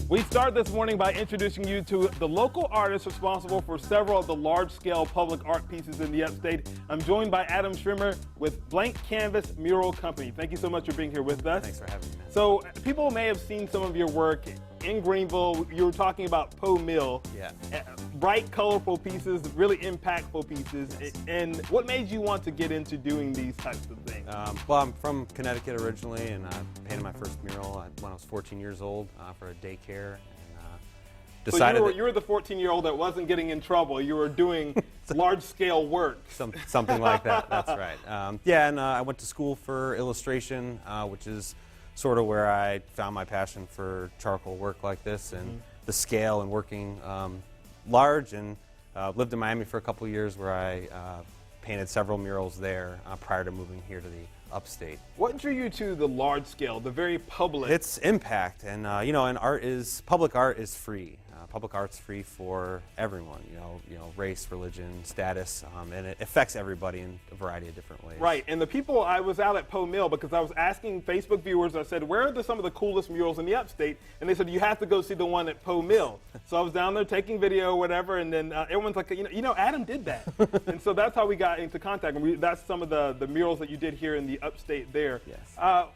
We start this morning by introducing you to the local artists responsible for several of the large-scale public art pieces in the upstate. I'm joined by Adam Schrimmer with Blank Canvas Mural Company. Thank you so much for being here with us. Thanks for having me, man. So people may have seen some of your work in Greenville. You were talking about Poe Mill. Yeah. Bright, colorful pieces, really impactful pieces. Yes. And what made you want to get into doing these types of things? Well, I'm from Connecticut originally, and I painted my first mural when I was 14 years old for a daycare. And decided so you were the 14-year-old that wasn't getting in trouble. You were doing large-scale work. Something like that. That's right. Yeah, and I went to school for illustration, which is sort of where I found my passion for charcoal work like this and the scale and working large. And lived in Miami for a couple of years where I painted several murals there prior to moving here to the upstate. What drew you to the large scale, the very public? It's impact, and you know, and public art is free. Public art's free for everyone, you know, race, religion, status, and it affects everybody in a variety of different ways. Right, and the people, I was out at Poe Mill because I was asking Facebook viewers, I said, where are some of the coolest murals in the upstate? And they said, you have to go see the one at Poe Mill. So I was down there taking video or whatever, and then everyone's like, you know, Adam did that. And so that's how we got into contact. And that's some of the murals that you did here in the upstate there. Yes.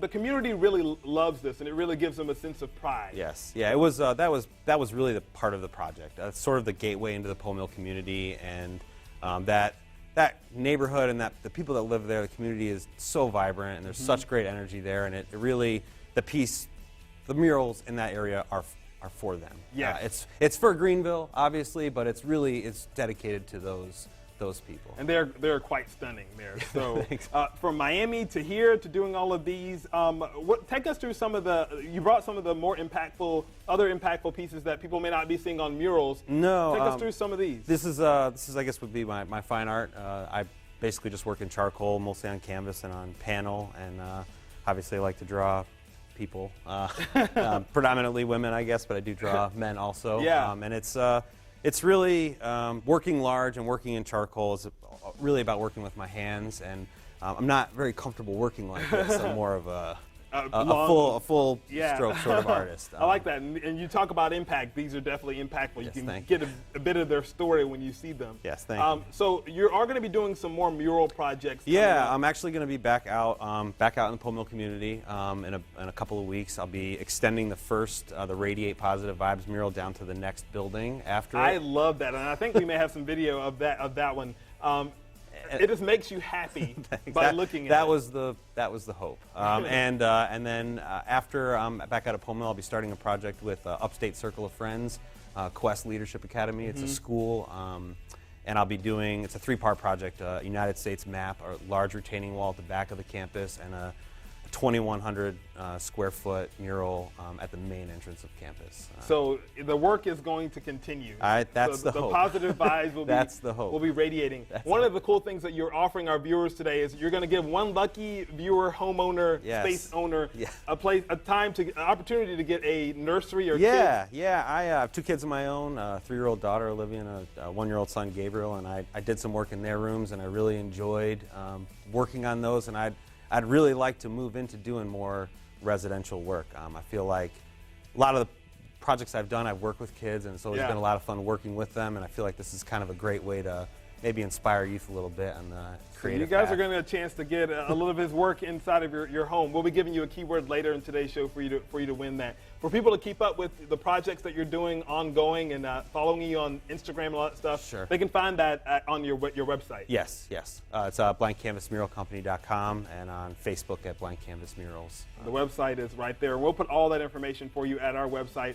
The community really loves this, and it really gives them a sense of pride. Yes, yeah, it was that was really the part of the project. Sort of the gateway into the Poe Mill community, and that neighborhood and the people that live there, the community is so vibrant, and there's such great energy there, and it really, the murals in that area are for them. Yeah, it's for Greenville, obviously, but it's dedicated to those people. And they're quite stunning there. So from Miami to here to doing all of these, take us through you brought some of the more other impactful pieces that people may not be seeing on murals. No. Take us through some of these. This is I guess would be my fine art. I basically just work in charcoal, mostly on canvas and on panel, and obviously I like to draw people, predominantly women, I guess, but I do draw men also. Yeah. And it's really working large and working in charcoal is really about working with my hands, and I'm not very comfortable working like this. I'm more of a full stroke sort of artist. I like that, and you talk about impact. These are definitely impactful. Yes, you can thank get a bit of their story when you see them. Yes, thank you. So you are going to be doing some more mural projects. Yeah, I'm actually going to be back out in the Poe Mill community in a couple of weeks. I'll be extending the Radiate Positive Vibes mural down to the next building after. I love that, and I think we may have some video of that one. It just makes you happy by looking at it. That was the hope. And then after I'm back out at Poe Mill, I'll be starting a project with Upstate Circle of Friends, Quest Leadership Academy. It's a school, and I'll be doing, it's a 3-part project, a United States map, a large retaining wall at the back of the campus, and a 2,100 square foot mural at the main entrance of campus. So the work is going to continue. That's the hope. The positive vibes will be radiating. One of the cool things that you're offering our viewers today is you're going to give one lucky viewer, homeowner, space owner, an opportunity to get a nursery or kids. Yeah. I have 2 kids of my own, a 3-year-old daughter, Olivia, and a 1-year-old son, Gabriel, and I did some work in their rooms, and I really enjoyed working on those, and I'd really like to move into doing more residential work. I feel like a lot of the projects I've done, I've worked with kids, and it's always been a lot of fun working with them, and I feel like this is kind of a great way to maybe inspire youth a little bit on the creative So you guys path. are going to get a chance to get a little of his work inside of your home. We'll be giving you a keyword later in today's show for you to win that. For people to keep up with the projects that you're doing ongoing and following you on Instagram and all that stuff, they can find that on your website. Yes. It's blankcanvasmuralcompany.com and on Facebook at Blank Canvas Murals. The website is right there. We'll put all that information for you at our website.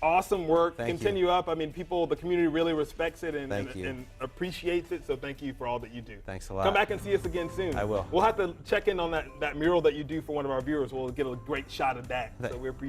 Awesome work. Continue up. I mean, the community really respects it and appreciates it, so thank you for all that you do. Thanks a lot. Come back and see us again soon. I will. We'll have to check in on that mural that you do for one of our viewers. We'll get a great shot of that. So we appreciate